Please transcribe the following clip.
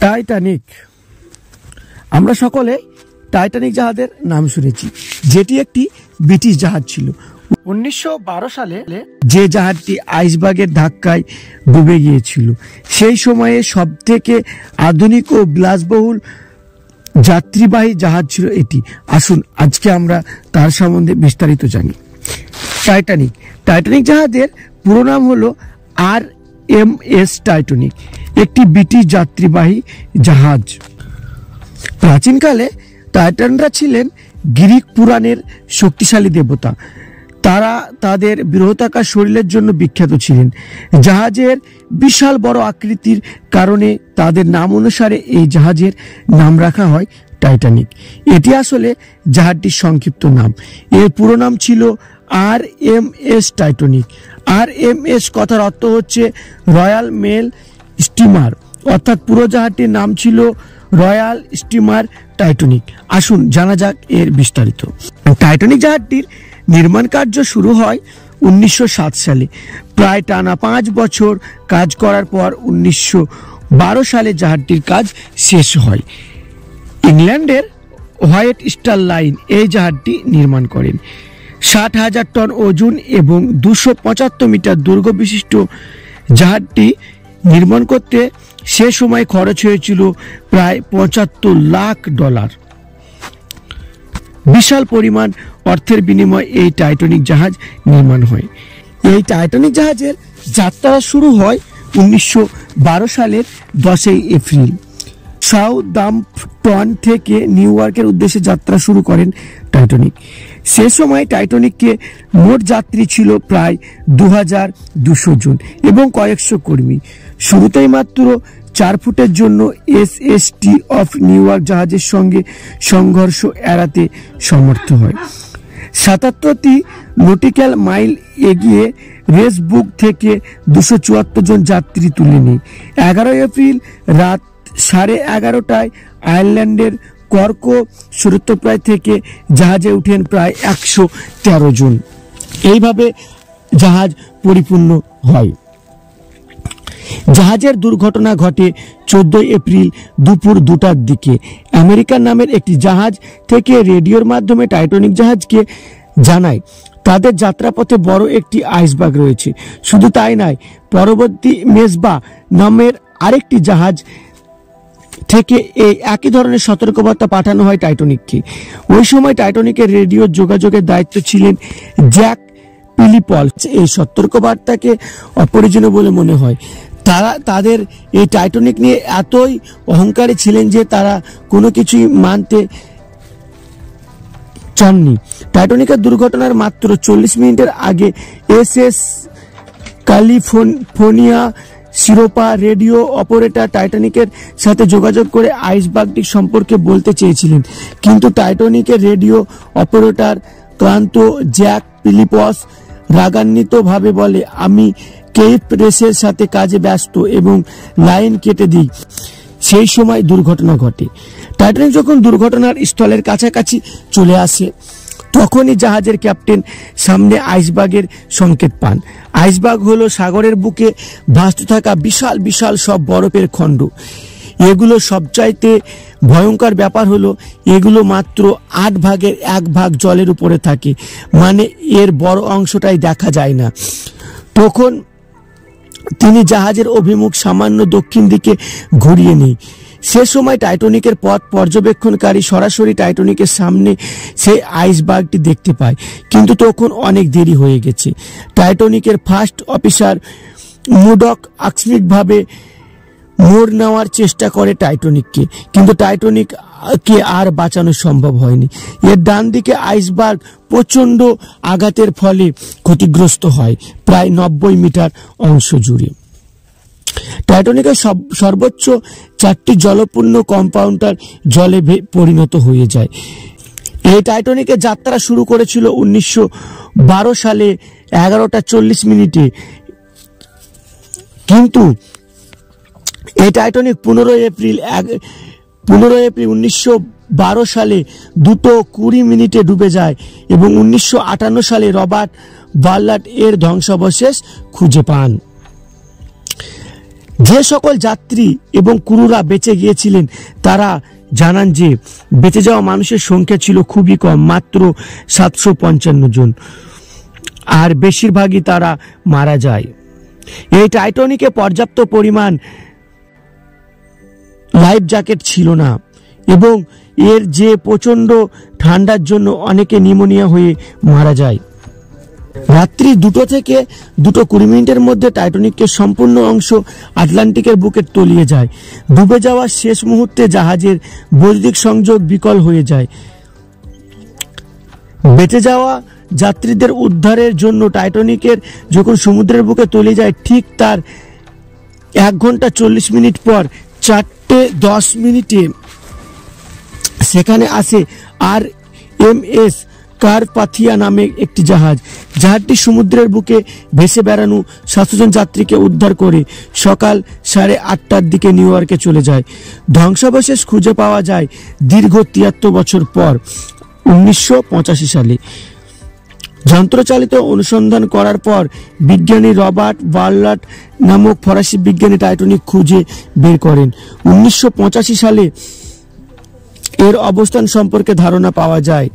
Titanic. আমরা সকলে Titanic জাহাজের নাম শুনেছি, যেটি একটি ব্রিটিশ জাহাজ ছিল। 1912 সালে যে জাহাজটি আইসবার্গের ধাক্কায় ডুবে গিয়েছিল, সেই সময়ে সবথেকে আধুনিক ও বিলাসবহুল যাত্রীবাহী জাহাজ ছিল এটি। আসুন আজকে আমরা তার সম্বন্ধে বিস্তারিত জানি। টাইটানিক টাইটানিক জাহাজের পুরো নাম হলো RMS টাইটানিক, একটি ব্রিটিশ যাত্রীবাহী জাহাজ। প্রাচীনকালে টাইটানরা ছিলেন গ্রিক পুরাণের শক্তিশালী দেবতা। তারা তাদের বৃহদাকার শরীরের জন্য বিখ্যাত ছিলেন। জাহাজের বিশাল বড় আকৃতির কারণে তাদের নাম অনুসারে এই জাহাজের নাম রাখা হয় টাইটানিক। এটি আসলে জাহাজটির সংক্ষিপ্ত নাম। এর পুরো নাম ছিল RMS টাইটানিক। RMS কথার অর্থ হচ্ছে রয়্যাল মেল স্টিমার, অর্থাৎ পুরো জাহাজটির নাম ছিল রয়্যাল স্টিমার টাইটানিক। আসুন জানা যাক এর বিস্তারিত। টাইটানিক জাহাজটির নির্মাণ কার্য শুরু হয় 1907 সালে। প্রায় টানা 5 বছর কাজ করার পর 1912 সালে জাহাজটির কাজ শেষ হয়। ইংল্যান্ডের হোয়াইট স্টার লাইন এই জাহাজটি নির্মাণ করেন। 60,000 টন ওজন এবং 275 মিটার দৈর্ঘ্য বিশিষ্ট জাহাজটি নির্মাণ করতে সে সময় খরচ হয়েছিল প্রায় $75 লাখ। বিশাল পরিমাণ অর্থের বিনিময়ে এই টাইটানিক জাহাজ নির্মাণ হয়। এই টাইটানিক জাহাজের যাত্রা শুরু হয় 1912 সালের 10 এপ্রিল। সাউদাম্পটন থেকে নিউ ইয়র্কের উদ্দেশ্যে যাত্রা শুরু করেন টাইটানিক। সে সময় টাইটানিকে মোট যাত্রী ছিল প্রায় 2200 জন এবং কয়েকশো কর্মী। শুরুতেই মাত্র 4 ফুটের জন্য SST অফ নিউ ইয়র্ক জাহাজের সঙ্গে সংঘর্ষ এড়াতে সমর্থ হয়। 77টি নটিক্যাল মাইল এগিয়ে রেসবুক থেকে 274 জন যাত্রী তুলে নেয়। 11 এপ্রিল রাত 11:30টায় আয়ারল্যান্ডের কর্ক সুরতপ্রায় থেকে জাহাজে উঠেন প্রায় 113 জন। এইভাবে জাহাজ পরিপূর্ণ হয়। জাহাজের দুর্ঘটনা ঘটে 14 এপ্রিল দুপুর 2টার দিকে। আমেরিকান নামের একটি জাহাজ থেকে রেডিওর মাধ্যমে টাইটানিক জাহাজকে জানায় তাদের যাত্রাপথে বড় একটি আইসবার্গ রয়েছে। শুধু তাই নয়, পরবর্তী মেজবা নামের আরেকটি জাহাজ থেকে এই একই ধরনের সতর্কবার্তা পাঠানো হয় টাইটানিককে। ওই সময় টাইটানিকের রেডিও যোগাযোগের দায়িত্ব ছিলেন জ্যাক পিলিপলস। এই সতর্কবার্তাকে অপ্রয়োজনীয় বলে মনে হয়। তাদের এই টাইটানিক নিয়ে এতই অহংকারী ছিলেন যে তারা কোনো কিছুই মানতে চাননি। টাইটানিকের দুর্ঘটনার মাত্র 40 মিনিটের আগে SS ক্যালিফোর্নিয়া শিরোপা রেডিও অপারেটর টাইটানিকের সাথে যোগাযোগ করে আইসবার্গটি সম্পর্কে বলতে চেয়েছিলেন, কিন্তু টাইটানিকের রেডিও অপারেটর ক্লান্ত জ্যাক পিলিপস রাগান্বিতভাবে বলে, আমি কেপ রেসের সাথে কাজে ব্যস্ত, এবং লাইন কেটে দিই। সেই সময় দুর্ঘটনা ঘটে। টাইটানিক যখন দুর্ঘটনার স্থলের কাছাকাছি চলে আসে, তখনই জাহাজের ক্যাপ্টেন সামনে আইসবার্গের সংকেত পান। আইসবার্গ হলো সাগরের বুকে ভাসতে থাকা বিশাল বিশাল সব বরফের খণ্ড। এগুলো সবচাইতে ভয়ঙ্কর ব্যাপার হলো এগুলো মাত্র 8 ভাগের 1 ভাগ জলের উপরে থাকে, মানে এর বড় অংশটাই দেখা যায় না। তখন তিনি জাহাজের অভিমুখ সামান্য দক্ষিণ দিকে ঘুরিয়ে নেয়। সে সময় টাইটানিকের পথ পর্যবেক্ষণকারী সরাসরি টাইটানিকের সামনে সেই আইসবার্গটি দেখতে পায়, কিন্তু তখন অনেক দেরি হয়ে গেছে। টাইটানিকের ফার্স্ট অফিসার মুডক আকস্মিকভাবে মোড় নেওয়ার চেষ্টা করে টাইটানিককে, কিন্তু টাইটানিককে আর বাঁচানো সম্ভব হয়নি। এর ডান দিকে আইসবার্গ প্রচণ্ড আঘাতের ফলে ক্ষতিগ্রস্ত হয় প্রায় 90 মিটার অংশ জুড়ে। টাইটানিকের সর্বোচ্চ 4টি জলপূর্ণ কম্পাউন্ডার জলে পরিণত হয়ে যায়। এই টাইটানিকের যাত্রা শুরু করেছিল 1912 সালে 11:40 কিন্তু এই টাইটানিক 15 এপ্রিল 1912 সালে 2:20 ডুবে যায় এবং 1958 সালে রবার্ট বার্লাট এর ধ্বংসাবশেষ খুঁজে পান। যে সকল যাত্রী এবং ক্রুরা বেঁচে গিয়েছিলেন তারা জানান যে বেঁচে যাওয়া মানুষের সংখ্যা ছিল খুবই কম, মাত্র 755 জন, আর বেশিরভাগই তারা মারা যায়। এই টাইটানিকে পর্যাপ্ত পরিমাণ লাইফ জ্যাকেট ছিল না এবং এর যে প্রচণ্ড ঠান্ডার জন্য অনেকে নিউমোনিয়া হয়ে মারা যায়। রাত্রি 2টো থেকে 2:20 মধ্যে টাইটানিকের সম্পূর্ণ অংশ আটলান্টিকের বুকে তলিয়ে যায়। ডুবে যাওয়ার শেষ মুহূর্তে জাহাজের বৈদ্যুতিক সংযোগ বিকল হয়ে যায়। বেঁচে যাওয়া যাত্রীদের উদ্ধারের জন্য টাইটানিকের যখন সমুদ্রের বুকে তলিয়ে যায়, ঠিক তার 1 ঘন্টা 40 মিনিট পর 4:10 সেখানে আসে RMS কারপাথিয়া নামে একটি জাহাজ। জাহাজটি সমুদ্রের বুকে ভেসে বেড়ানো 700 জন যাত্রীকে উদ্ধার করে সকাল 8:30টার দিকে নিউ ইয়র্কে চলে যায়। ধ্বংসাবশেষ খুঁজে পাওয়া যায় দীর্ঘ 73 বছর পর 1985 সালে। যন্ত্রচালিত অনুসন্ধান করার পর বিজ্ঞানী রবার্ট বার্লাট নামক ফরাসি বিজ্ঞানী টাইটানিক খুঁজে বের করেন। 1985 সালে এর অবস্থান সম্পর্কে ধারণা পাওয়া যায়।